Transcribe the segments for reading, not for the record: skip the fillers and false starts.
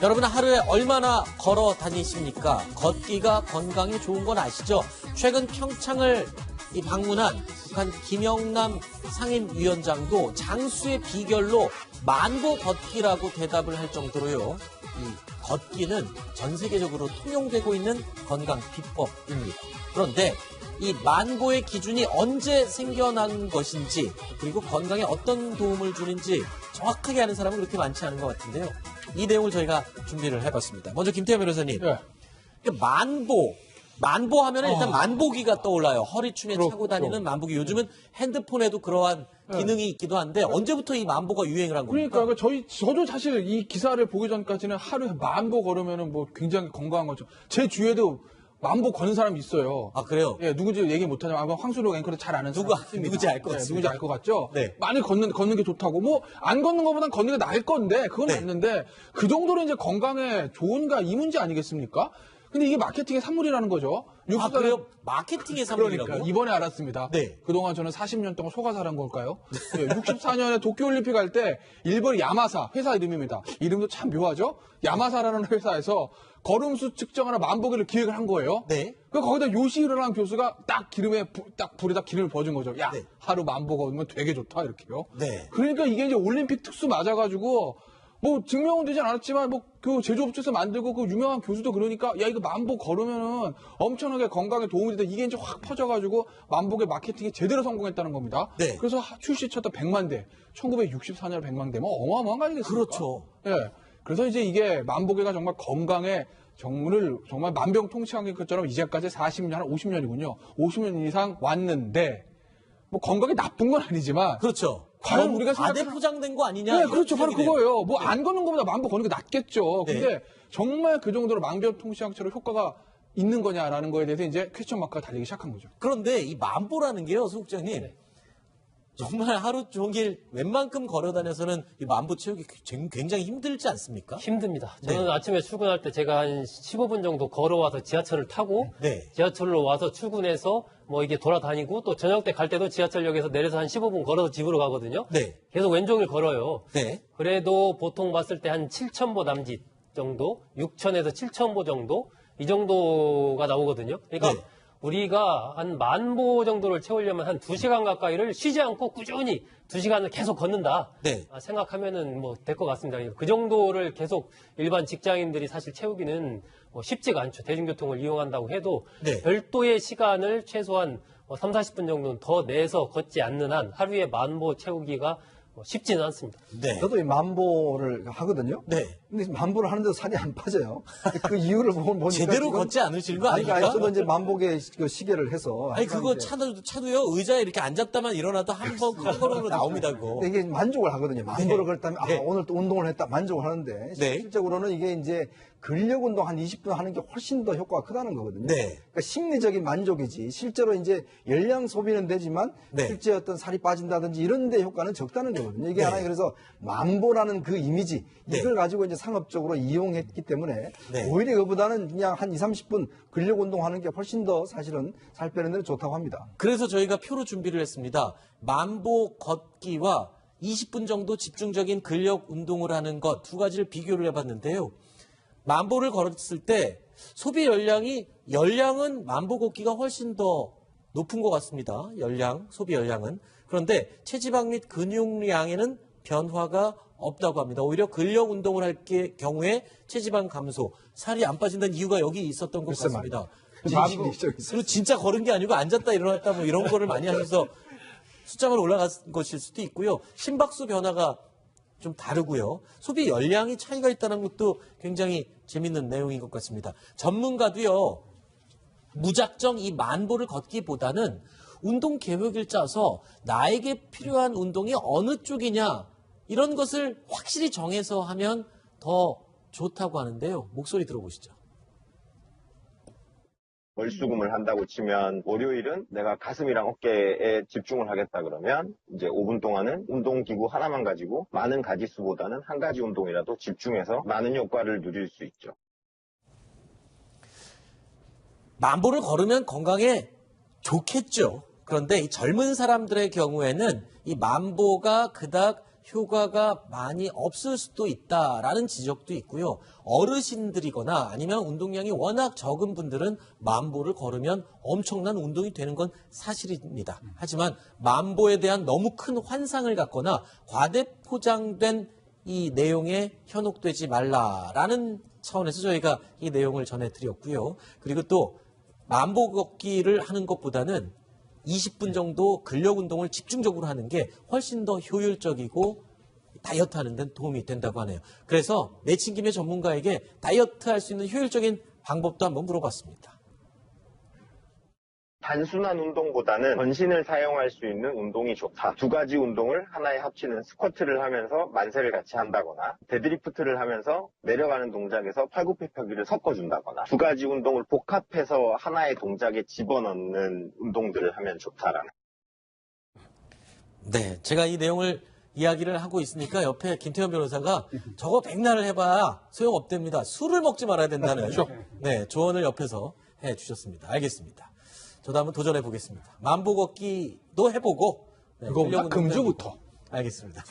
여러분 하루에 얼마나 걸어 다니십니까? 걷기가 건강에 좋은 건 아시죠? 최근 평창을 방문한 북한 김영남 상임위원장도 장수의 비결로 만보 걷기라고 대답을 할 정도로요. 이 걷기는 전 세계적으로 통용되고 있는 건강 비법입니다. 그런데 이 만보의 기준이 언제 생겨난 것인지 그리고 건강에 어떤 도움을 주는지 정확하게 아는 사람은 그렇게 많지 않은 것 같은데요. 이 내용을 저희가 준비를 해봤습니다. 먼저 김태현 변호사님. 네. 만보 하면 일단 만보기가 떠올라요. 허리춤에 차고 그렇죠. 다니는 만보기. 요즘은 핸드폰에도 그러한 기능이 있기도 한데 언제부터 이 만보가 유행을 한 겁니까? 그러니까 저도 사실 이 기사를 보기 전까지는 하루에 만보 걸으면은 뭐 굉장히 건강한 거죠. 제 주위에도 만보 걷는 사람이 있어요. 아, 그래요? 예, 누군지 얘기 못하지만 아마 황수록 앵커도 잘 아는 사람 있습니다. 누구지 알 것 같습니다. 누군지 알 것 같죠? 네. 많이 걷는 게 좋다고. 뭐 안 걷는 것보단 걷는 게 나을 건데 그건 네. 맞는데 그 정도로 이제 건강에 좋은가 이 문제 아니겠습니까? 근데 이게 마케팅의 산물이라는 거죠. 아, 그래요? 마케팅의 산물이라고? 그러니까 이번에 알았습니다. 네. 그동안 저는 40년 동안 속아살한 걸까요? 64년에 도쿄올림픽 할 때 일본 야마사 회사 이름입니다. 이름도 참 묘하죠? 야마사라는 회사에서 걸음수 측정하는 만보기를 기획을 한 거예요. 네. 거기다 요시히로라는 교수가 딱 불에다 기름을 부어준 거죠. 야, 네. 하루 만보 걸으면 되게 좋다 이렇게요. 네. 그러니까 이게 이제 올림픽 특수 맞아가지고 뭐 증명은 되진 않았지만 뭐 그 제조업체에서 만들고 그 유명한 교수도 그러니까 야 이거 만보 걸으면은 엄청나게 건강에 도움이 된다. 이게 이제 확 퍼져가지고 만보의 마케팅이 제대로 성공했다는 겁니다. 네. 그래서 출시쳤다 100만 대. 1964년에 100만 대면 어마어마한 거 아니겠습니까? 그렇죠. 예. 그래서 이제 이게 만보계가 정말 건강에 정말 만병통치약인 것처럼 이제까지 40년, 한 50년이군요. 50년 이상 왔는데 뭐 건강이 나쁜 건 아니지만 그렇죠. 과연 우리가 과대 포장된 거 아니냐? 네, 이런 그렇죠. 바로 지적이네요. 그거예요. 뭐 안 걷는 것보다 만보 걷는 게 낫겠죠. 네. 근데 정말 그 정도로 만병통치약처럼 효과가 있는 거냐라는 거에 대해서 이제 퀘스천 마크가 달리기 시작한 거죠. 그런데 이 만보라는 게요, 소국장님. 정말 하루 종일 웬만큼 걸어 다녀서는 이 만보 채우기 굉장히 힘들지 않습니까? 힘듭니다. 네. 저는 아침에 출근할 때 제가 한 15분 정도 걸어와서 지하철을 타고 네. 지하철로 와서 출근해서 뭐 이게 돌아다니고 또 저녁 때 갈 때도 지하철역에서 내려서 한 15분 걸어서 집으로 가거든요. 네. 계속 왼종일 걸어요. 네. 그래도 보통 봤을 때 한 7,000보 남짓 정도, 6,000에서 7,000보 정도 이 정도가 나오거든요. 그러니까 네. 우리가 한 10,000보 정도를 채우려면 한 2시간 가까이를 쉬지 않고 꾸준히 2시간을 계속 걷는다. 네. 생각하면은 뭐 될 것 같습니다. 그 정도를 계속 일반 직장인들이 사실 채우기는 뭐 쉽지가 않죠. 대중교통을 이용한다고 해도 네. 별도의 시간을 최소한 3, 40분 정도는 더 내서 걷지 않는 한 하루에 10,000보 채우기가 쉽지는 않습니다. 네. 저도 이 만보를 하거든요. 네. 근데 만보를 하는데도 살이 안 빠져요. 그 이유를 보니까 제대로 지금 걷지 않으시는 거 아니, 아닙니까? 저도 이제 만보계 그 시계를 해서 아니, 그거 이제 차도요, 의자에 이렇게 앉았다만 일어나도 한 번 큰 나옵니다, 그거. 근데 이게 만족을 하거든요. 만보를 걸었다면 네. 오늘 또 운동을 했다 만족을 하는데 네. 실질적으로는 이게 이제 근력 운동 한 20분 하는 게 훨씬 더 효과가 크다는 거거든요. 네. 그러니까 심리적인 만족이지 실제로 이제 열량 소비는 되지만 네. 실제 어떤 살이 빠진다든지 이런 데 효과는 적다는 거거든요. 이게 네. 하나의 그래서 만보라는 그 이미지 네. 이걸 가지고 이제 상업적으로 이용했기 때문에 네. 오히려 그보다는 그냥 한 20, 30분 근력 운동하는 게 훨씬 더 사실은 살 빼는 데는 좋다고 합니다. 그래서 저희가 표로 준비를 했습니다. 만보 걷기와 20분 정도 집중적인 근력 운동을 하는 것 두 가지를 비교를 해봤는데요. 만보를 걸었을 때 소비 열량은 만보 걷기가 훨씬 더 높은 것 같습니다. 소비 열량은. 그런데 체지방 및 근육량에는 변화가 없다고 합니다. 오히려 근력 운동을 할 경우에 체지방 감소, 살이 안 빠진다는 이유가 여기 있었던 것 글쎄 같습니다. 진심이죠. 그리고 진짜 걸은 게 아니고 앉았다 일어났다 뭐 이런 거를 많이 하셔서 숫자만 올라간 것일 수도 있고요. 심박수 변화가 좀 다르고요. 소비 열량이 차이가 있다는 것도 굉장히 재밌는 내용인 것 같습니다. 전문가도요. 무작정 이 만보를 걷기보다는 운동 계획을 짜서 나에게 필요한 운동이 어느 쪽이냐 이런 것을 확실히 정해서 하면 더 좋다고 하는데요. 목소리 들어보시죠. 월수금을 한다고 치면 월요일은 내가 가슴이랑 어깨에 집중을 하겠다 그러면 이제 5분 동안은 운동기구 하나만 가지고 많은 가지수보다는 한 가지 운동이라도 집중해서 많은 효과를 누릴 수 있죠. 만보를 걸으면 건강에 좋겠죠. 그런데 이 젊은 사람들의 경우에는 이 만보가 그닥 효과가 많이 없을 수도 있다라는 지적도 있고요. 어르신들이거나 아니면 운동량이 워낙 적은 분들은 만보를 걸으면 엄청난 운동이 되는 건 사실입니다. 하지만 만보에 대한 너무 큰 환상을 갖거나 과대 포장된 이 내용에 현혹되지 말라라는 차원에서 저희가 이 내용을 전해드렸고요. 그리고 또 만보 걷기를 하는 것보다는 20분 정도 근력 운동을 집중적으로 하는 게 훨씬 더 효율적이고 다이어트 하는 데는 도움이 된다고 하네요. 그래서 내친김에 전문가에게 다이어트 할 수 있는 효율적인 방법도 한번 물어봤습니다. 단순한 운동보다는 전신을 사용할 수 있는 운동이 좋다. 두 가지 운동을 하나에 합치는 스쿼트를 하면서 만세를 같이 한다거나 데드리프트를 하면서 내려가는 동작에서 팔굽혀펴기를 섞어준다거나 두 가지 운동을 복합해서 하나의 동작에 집어넣는 운동들을 하면 좋다라는. 네, 제가 이 내용을 이야기를 하고 있으니까 옆에 김태현 변호사가 저거 백날을 해봐야 소용없답니다. 술을 먹지 말아야 된다는 네, 조언을 옆에서 해주셨습니다. 알겠습니다. 저도 한번 도전해 보겠습니다. 만보 걷기도 해보고 네, 그거보다 금주부터. 알겠습니다.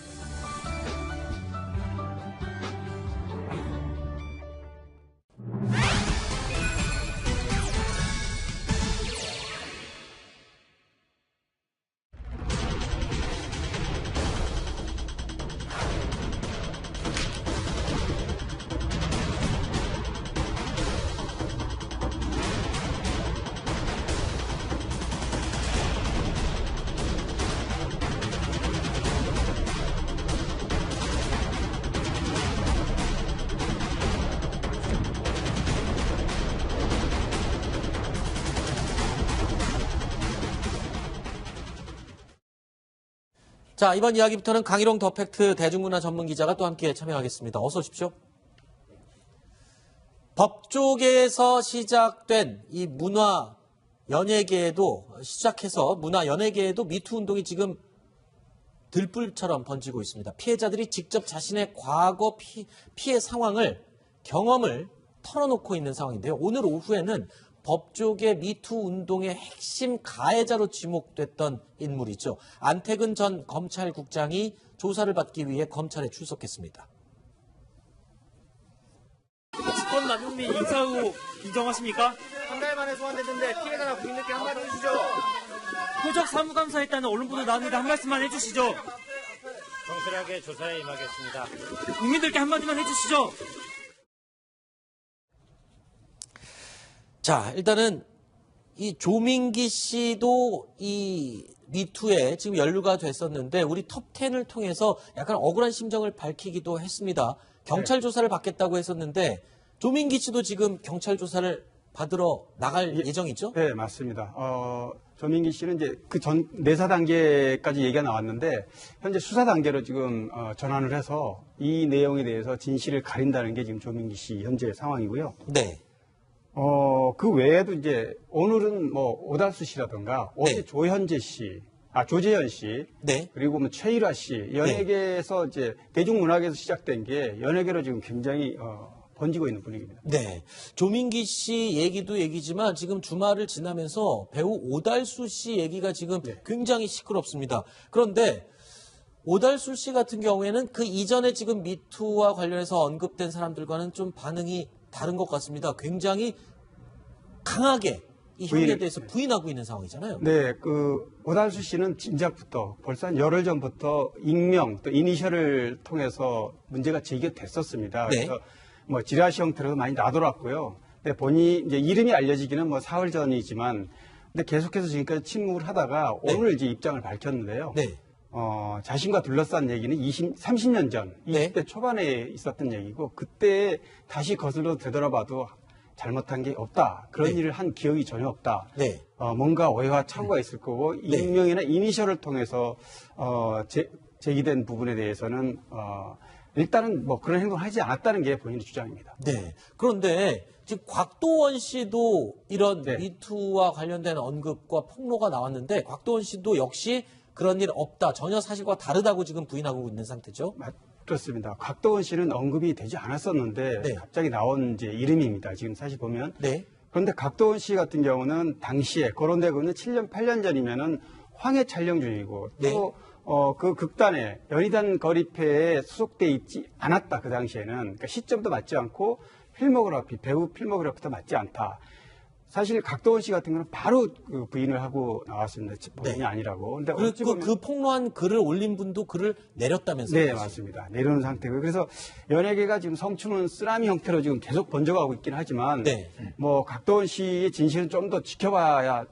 자, 이번 이야기부터는 강희롱 더 팩트 대중문화 전문 기자가 또 함께 참여하겠습니다. 어서 오십시오. 법조계에서 시작된 이 문화 연예계에도 시작해서 문화 연예계에도 미투 운동이 지금 들불처럼 번지고 있습니다. 피해자들이 직접 자신의 과거 피해 상황을 경험을 털어놓고 있는 상황인데요. 오늘 오후에는 법조계 미투 운동의 핵심 가해자로 지목됐던 인물이죠. 안태근 전 검찰국장이 조사를 받기 위해 검찰에 출석했습니다. 직권 남용 및 인사의혹 인정하십니까? 한 달 만에 소환됐는데 피해자나 부인들께 한마디 해주시죠. 표적 사무감사했다는 언론 보도 나왔는데 한 말씀만 해주시죠. 성실하게 조사에 임하겠습니다. 국민들께 한마디만 해주시죠. 자, 일단은 이 조민기 씨도 이 미투에 지금 연루가 됐었는데 우리 톱10을 통해서 약간 억울한 심정을 밝히기도 했습니다. 경찰 조사를 받겠다고 했었는데 조민기 씨도 지금 경찰 조사를 받으러 나갈 예정이죠? 네, 맞습니다. 조민기 씨는 이제 그 전 내사 단계까지 얘기가 나왔는데 현재 수사 단계로 지금 전환을 해서 이 내용에 대해서 진실을 가린다는 게 지금 조민기 씨 현재 상황이고요. 네. 그 외에도 이제 오늘은 뭐 오달수 씨라든가 어제 네. 조재현 씨, 네. 그리고 뭐 최일화 씨 연예계에서 이제 대중문화계에서 시작된 게 연예계로 지금 굉장히 번지고 있는 분위기입니다. 네. 조민기 씨 얘기도 얘기지만 지금 주말을 지나면서 배우 오달수 씨 얘기가 지금 굉장히 시끄럽습니다. 그런데 오달수 씨 같은 경우에는 그 이전에 지금 미투와 관련해서 언급된 사람들과는 좀 반응이 다른 것 같습니다. 굉장히 강하게 이 혐의에 대해서 부인하고 있는 상황이잖아요. 네, 오달수 씨는 진작부터 벌써 한 열흘 전부터 익명 또 이니셜을 통해서 문제가 제기됐었습니다. 네. 그래서 뭐 지라시 형태로도 많이 나돌았고요. 근데 본인이 이제 이름이 알려지기는 뭐 사흘 전이지만, 근데 계속해서 지금까지 침묵을 하다가 오늘 이제 입장을 밝혔는데요. 네. 자신과 둘러싼 얘기는 30년 전, 20대 초반에 있었던 얘기고, 그때 다시 거슬러 되돌아봐도 잘못한 게 없다. 그런 일을 한 기억이 전혀 없다. 네. 뭔가 오해와 착오가 있을 거고, 익명이나 이니셜을 통해서, 제기된 부분에 대해서는, 일단은 뭐 그런 행동을 하지 않았다는 게 본인의 주장입니다. 네. 그런데 지금 곽도원 씨도 이런 미투와 관련된 언급과 폭로가 나왔는데 곽도원 씨도 역시 그런 일 없다. 전혀 사실과 다르다고 지금 부인하고 있는 상태죠. 그렇습니다. 곽도원 씨는 언급이 되지 않았었는데 갑자기 나온 이제 이름입니다. 지금 사실 보면. 네. 그런데 곽도원 씨 같은 경우는 당시에 거론되고 있는 7년, 8년 전이면은 황해 촬영 중이고 또 그 극단에 연희단 거리패에 소속돼 있지 않았다. 그 당시에는. 그러니까 시점도 맞지 않고 배우 필모그래피도 맞지 않다. 사실 각도원 씨 같은 경우는 바로 그 부인을 하고 나왔습니다. 본인이 네. 아니라고. 근데 그 폭로한 글을 올린 분도 글을 내렸다면서요? 네, 맞습니다. 내려놓은 상태고요. 그래서 연예계가 지금 성추는 쓰나미 형태로 지금 계속 번져가고 있긴 하지만, 네. 뭐 각도원 씨의 진실은 좀 더 지켜봐야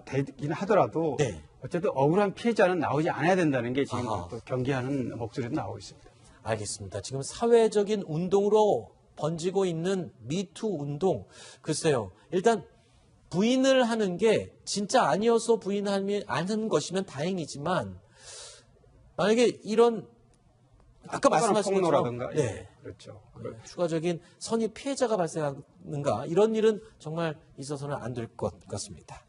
되긴 하더라도, 네. 어쨌든 억울한 피해자는 나오지 않아야 된다는 게 지금 아하. 또 경계하는 목소리도 나오고 있습니다. 알겠습니다. 지금 사회적인 운동으로 번지고 있는 미투 운동. 글쎄요. 일단 부인을 하는 게 진짜 아니어서 부인하는 것이면 다행이지만 만약에 이런 아까 말씀하신 것처럼 폭로라든가, 네. 예, 그렇죠. 추가적인 선의 피해자가 발생하는가 이런 일은 정말 있어서는 안 될 것 같습니다.